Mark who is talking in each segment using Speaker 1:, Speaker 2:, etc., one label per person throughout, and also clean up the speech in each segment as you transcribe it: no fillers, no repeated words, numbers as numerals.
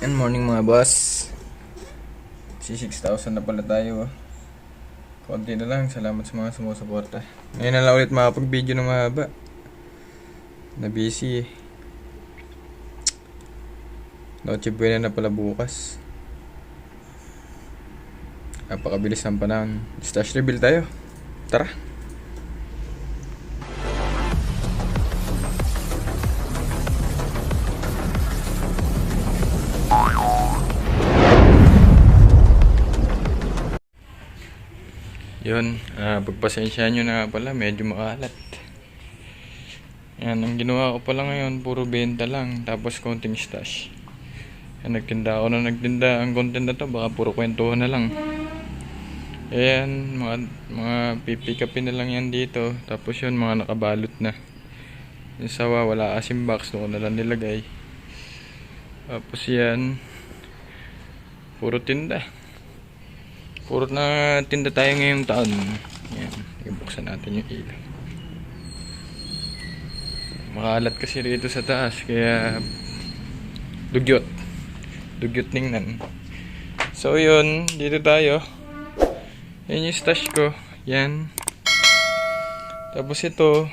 Speaker 1: Good morning mga boss. 6,000 na pala tayo. Konti na lang. Salamat sa mga sumusuporta. Ngayon na lang ulit makapag-video ng mahaba. Na busy eh. Noche buena na pala bukas. Napakabilis ng panahon. Stash reveal tayo. Tara. Yun, pagpasensya nyo na pala, medyo makalat. Yan, ang ginawa ko pala ngayon, puro benta lang, tapos konting stash. Yan, nagtinda ako na nagtinda. Ang content na to, baka puro kwentuhan na lang. Ayan, mga pipick upin na lang yan dito. Tapos yun, mga nakabalot na. Yung sawa, wala asim box, doon na lang nilagay. Tapos yan, puro tinda. Puro na tinda tayo ngayong taon. Yan, ibuksan natin yung ilaw. Makalat kasi rito sa taas, kaya dugyot ningnan. So yun, dito tayo. Yan yung stash ko. Yan. Tapos ito,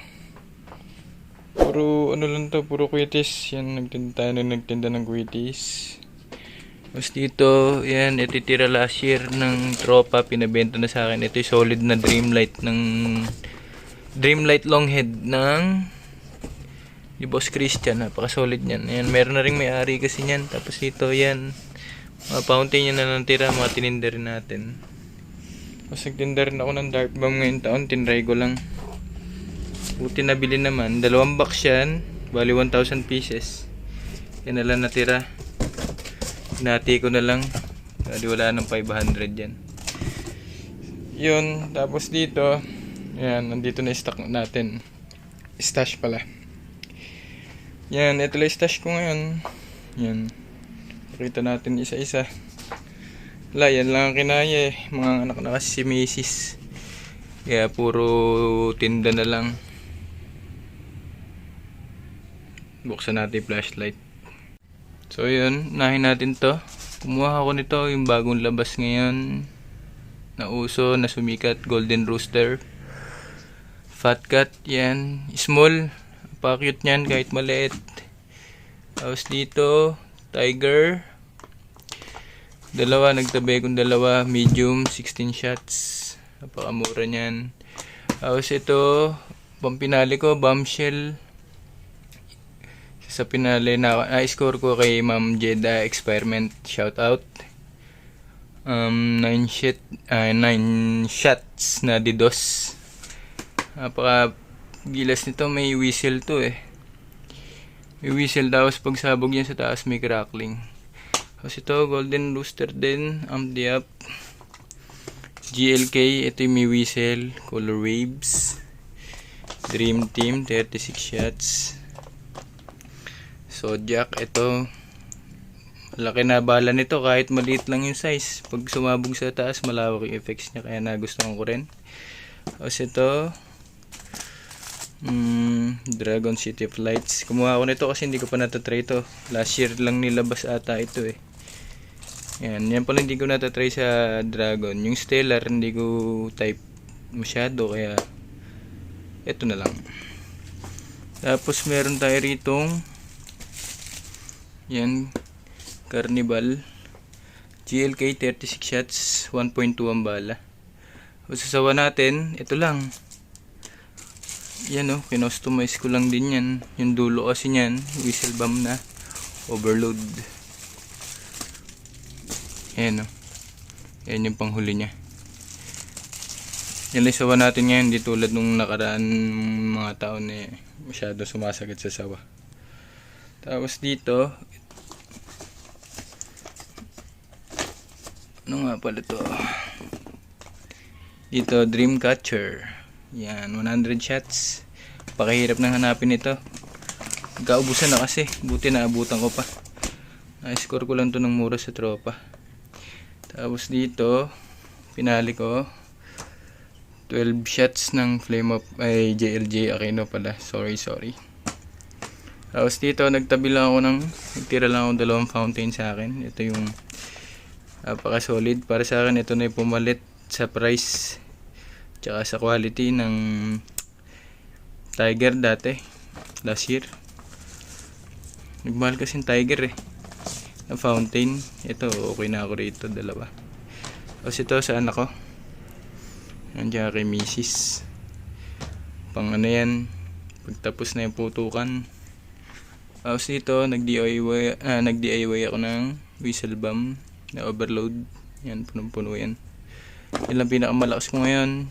Speaker 1: puro ano lang to, puro kwitis. Yan, nagtinda ng kwitis. Tapos dito, yan, ititira last year ng tropa, pinabenta na sa akin. Ito yung solid na Dreamlight Longhead ng ni Boss Christian. Napaka-solid yan. Yan, meron na rin may-ari kasi yan. Tapos dito, yan, mga fountain yan na natira, mga tininda rin natin. Tapos nagtinda rin ako ng dark bomb ngayong taon, tinry ko lang. Buti nabili naman. 2 box yan, bali 1,000 pieces. Yan na lang natira. Hinati ko na lang. Hindi wala ng 500 yan. Yun. Tapos dito. Yan. Nandito na stock natin. Stash pala. Yan. Ito lang stash ko ngayon. Yan. Pakita natin isa-isa. Wala. Yan lang ang kinaya eh. Mga anak na kasi si Macy's. Kaya puro tinda na lang. Buksan natin yung flashlight. So yun, nahin natin to. Kumuha ako nito, yung bagong labas ngayon na uso, na sumikat, Golden Rooster Fat Cat. Yan, small, pa-cute nyan kahit maliit. Tapos dito, Tiger, dalawa, nagtabi kong dalawa, medium, 16 shots, napakamura nyan. Tapos ito, pampinali ko, Bombshell. Sa pinali na score ko kay Ma'am Jeda Experiment, shout out. 9 shots na DDoS. Napaka gilas nito, may whistle to eh. May whistle, tapos pagsabog niya sa taas may crackling. Tapos ito, Golden Rooster din, the up. GLK, ito yung may whistle, color waves. Dream Team, 36 shots. Zodiac, ito malaki na bala nito kahit maliit lang yung size. Pag sumabog sa taas, malawak yung effects niya, kaya nagustuhan ko rin. Tapos ito, Dragon City of Lights. Kumuha ako nito kasi hindi ko pa natatry ito. Last year lang nilabas ata ito eh. Yan pala hindi ko natatry sa Dragon. Yung Stellar hindi ko type masyado, kaya ito na lang. Tapos meron tayo ritong yan, Carnival GLK 36 shots, 1.2 ang bala. O sasawa natin, ito lang. Yan o, kinostomize ko lang din yan. Yung dulo kasi yan, whistle bomb na overload. Yan o, yan yung panghuli nya. Yan lang sawa natin ngayon, di tulad nung nakaraan mga taon eh, masyado sumasagat sa sawa. Tapos dito, ano nga pala to? Dito, Dreamcatcher. Yan, 100 shots. Pakahirap nang hanapin ito. Kaubusan na kasi. Buti naabutan ko pa. Na-score ko lang to ng mura sa tropa. Tapos dito, pinali ko 12 shots ng Flame of JLJ Aquino pala. Sorry. Tapos dito, nagtira lang ako dalawang fountain sa akin. Ito yung napaka-solid. Para sa akin, ito na yung pumalit sa price tsaka sa quality ng Tiger dati, last year. Nagmahal kasi yung Tiger na fountain. Ito, okay na ako rito, dalawa. Tapos ito sa anak ko. Nandiyan kay Mrs. Pang ano yan, pagtapos na yung putukan. Tapos dito, nag-DIY ako ng whistle bomb na overload. Yan, punong-puno yan. Yan lang pinakamalakas ko ngayon.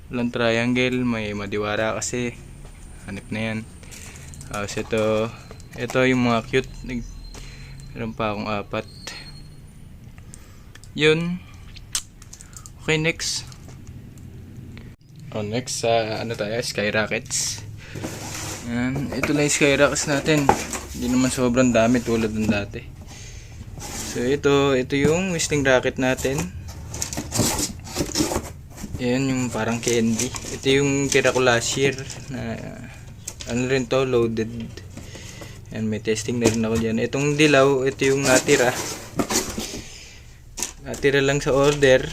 Speaker 1: Walang triangle, may madiwara kasi. Hanip na yan. Tapos ito yung mga cute. Meron pa akong 4. Yun. Okay, next. Next sa Skyrockets. Yan, ito lang yung Skyrockets natin. Hindi naman sobrang dami tulad ng dati. So ito yung whistling rocket natin. Yan yung parang candy. Ito yung tira ko last year na ano rin to, loaded. Yan, may testing na rin ako dyan. Itong dilaw, ito yung natira lang sa order.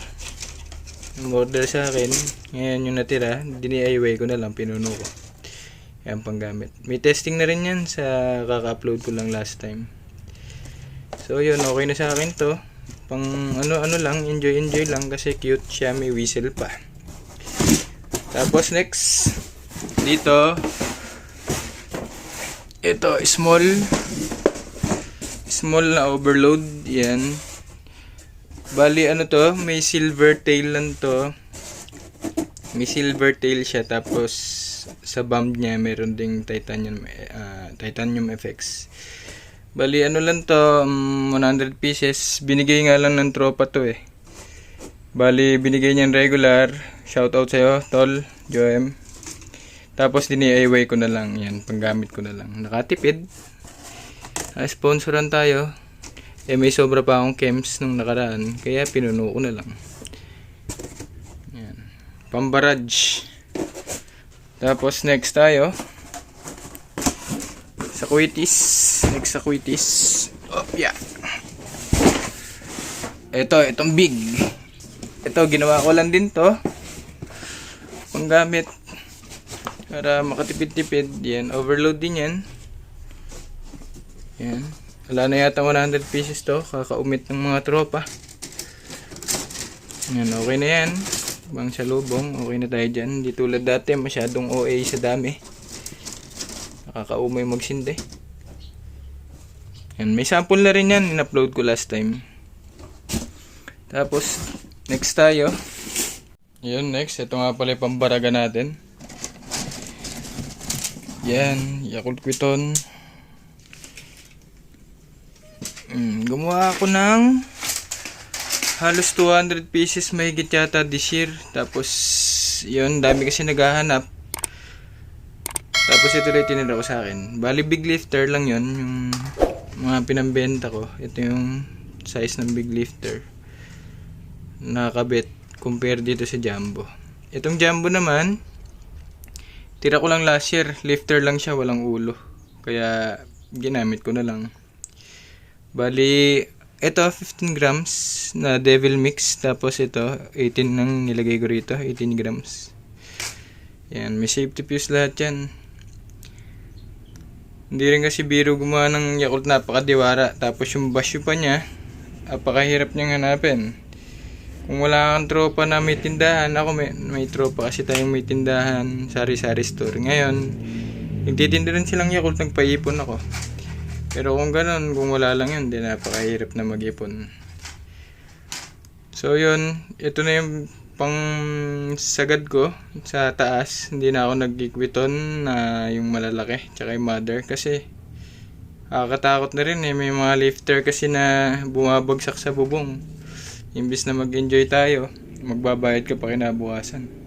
Speaker 1: Yung order sa akin. Ngayon yung natira, DIY ko na lang, pinuno ko. Yan, panggamit. May testing na rin yan sa kaka-upload ko lang last time. So yun, okay na sa akin to. Pang ano lang, enjoy lang kasi cute siya, may whistle pa. Tapos next, dito, ito, small na overload. Yan. Bali ano to, may silver tail lang to. May silver tail siya, tapos sa bomb niya meron ding titanium effects. Bali ano lang to, 100 pieces. Binigay nga lang ng tropa to Bali binigay niyan regular. Shoutout sa'yo tol, Joem. Tapos DIY ko na lang yan, panggamit ko na lang. Nakatipid. Sponsoran tayo. May sobra pa akong chems nung nakaraan, kaya pinuno ko na lang. Yan. Pambarage. Tapos next tayo sa Quitis. Next sa Quitis. Oh, yeah. Itong big. Ito, ginawa ko lang din to. Panggamit. Para makatipid-tipid. Yan, overload din yan. Yan. Wala na yata 100 pieces to. Kakaumit ng mga tropa. Yan, okay na yan. Bang sa lubong, okay na tayo dyan. Di tulad dati, masyadong OA sa dami. Nakakaumay magsindi. Yan, may sample na rin yan. In-upload ko last time. Tapos, next tayo. Yun, next. Ito nga pala yung pambaraga natin. Yan, Yakult Quiton. Gumawa ako ng halos 200 pieces mahigit yata this year. Tapos yun, dami kasi naghahanap. Tapos ito lang tinira ko sa akin. Bali big lifter lang yun, yung mga pinambenta ko. Ito yung size ng big lifter. Nakakabit compare dito sa Jumbo. Itong Jumbo naman, tira ko lang last year. Lifter lang siya, walang ulo. Kaya ginamit ko na lang. Bali, ito 15 grams na devil mix. Tapos ito 18 nang nilagay ko rito, 18 grams. Yan, may safety fuse lahat yan. Hindi rin kasi biro gumawa ng Yakult, napakadiwara. Tapos yung basyo pa niya, napakahirap niyang hanapin. Kung wala kang tropa na may tindahan, ako may tropa kasi tayong may tindahan, sari-sari store. Ngayon, nagtitinda rin silang Yakult, nagpaipon ako. Pero kung ganun, kung wala lang yun, di napakahirap na mag-ipon. So yun, ito na yung pang sagad ko sa taas. Hindi na ako nag-Quiton na yung malalaki, tsaka yung mother. Kasi nakakatakot na rin may mga lifter kasi na bumabagsak sa bubong. Imbis na mag-enjoy tayo, magbabayad ka pa kinabukasan.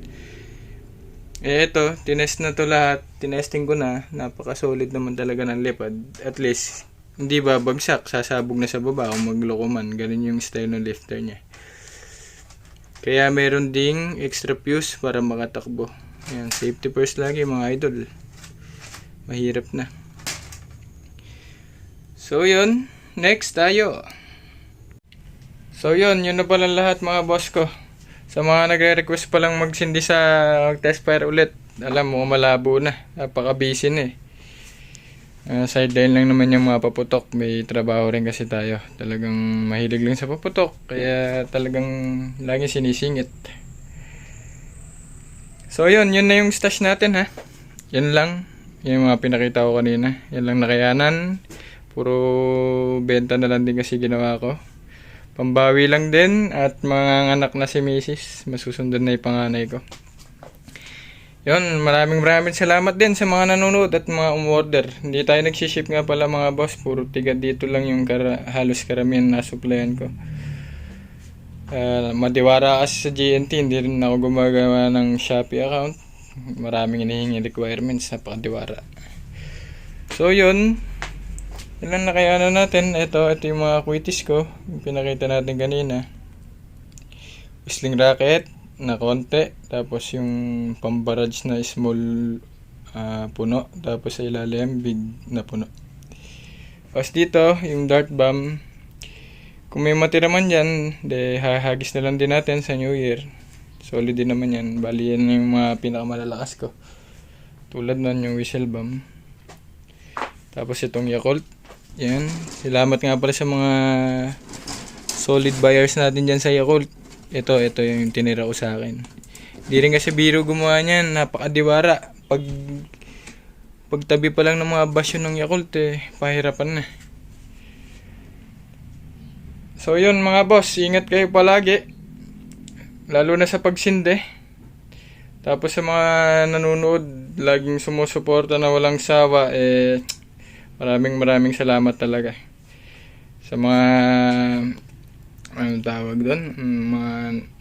Speaker 1: Ito, tinest na to lahat. Tinesting ko na. Napaka-solid naman talaga ng lipad. At least, hindi babagsak. Sasabog na sa baba kung magloko man. Ganun yung style ng lifter niya. Kaya meron ding extra fuse para makatakbo. Ayan, safety first lagi mga idol. Mahirap na. So yun, next tayo. So yun na pala lahat mga boss ko. Sa mga nagre-request pa lang magsindi sa test fire ulit, alam mo malabo na, napaka-busy na sideline lang naman yung mga paputok. May trabaho rin kasi tayo, talagang mahilig lang sa paputok, kaya talagang lagi sinisingit. So yun na yung stash natin ha. Yan lang, yung mga pinakita ko kanina. Yan lang nakayanan. Puro benta na lang din kasi ginawa ko. Pambawi lang din at mga anak na si Mrs. Masusundan na yung panganay ko. Yun, maraming salamat din sa mga nanonood at mga umorder. Hindi tayo nagsiship nga pala mga boss. Puro tiga dito lang yung halos karamihan na supplyan ko. Madiwara kasi sa GNT, hindi rin ako gumagawa ng Shopee account. Maraming hinihingi requirements, napakadiwara. So yun, ilan na kaya natin. Ito yung mga quitis ko, yung pinakita natin kanina. Whistling racket na konti, tapos yung pambarage na small puno, tapos sa ilalim big na puno. Tapos dito yung dart bomb, kung may matira man dyan, hahagis na lang din natin sa New Year. Solid din naman yan. Bali yan yung mga pinakamalalakas ko, tulad nun yung whistle bomb. Tapos itong Yakult, yan. Salamat nga pala sa mga solid buyers natin dyan sa Yakult. Ito yung tinira ko sa akin. Hindi rin kasi biro gumawa niyan, napakadiwara. Pagtabi pa lang ng mga basyo ng Yakult pahirapan na. So yun mga boss, ingat kayo palagi. Lalo na sa pagsinde. Tapos sa mga nanonood, laging sumusuporta na walang sawa, maraming salamat talaga. Sa mga tawag doon, mga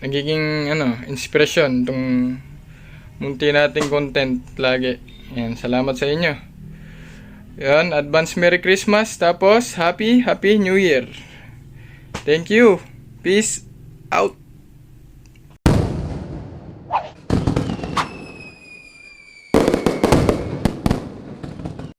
Speaker 1: nagiging inspirasyon tong munti nating content lagi. Yan, salamat sa inyo. Yan, advance Merry Christmas, tapos Happy New Year. Thank you. Peace out.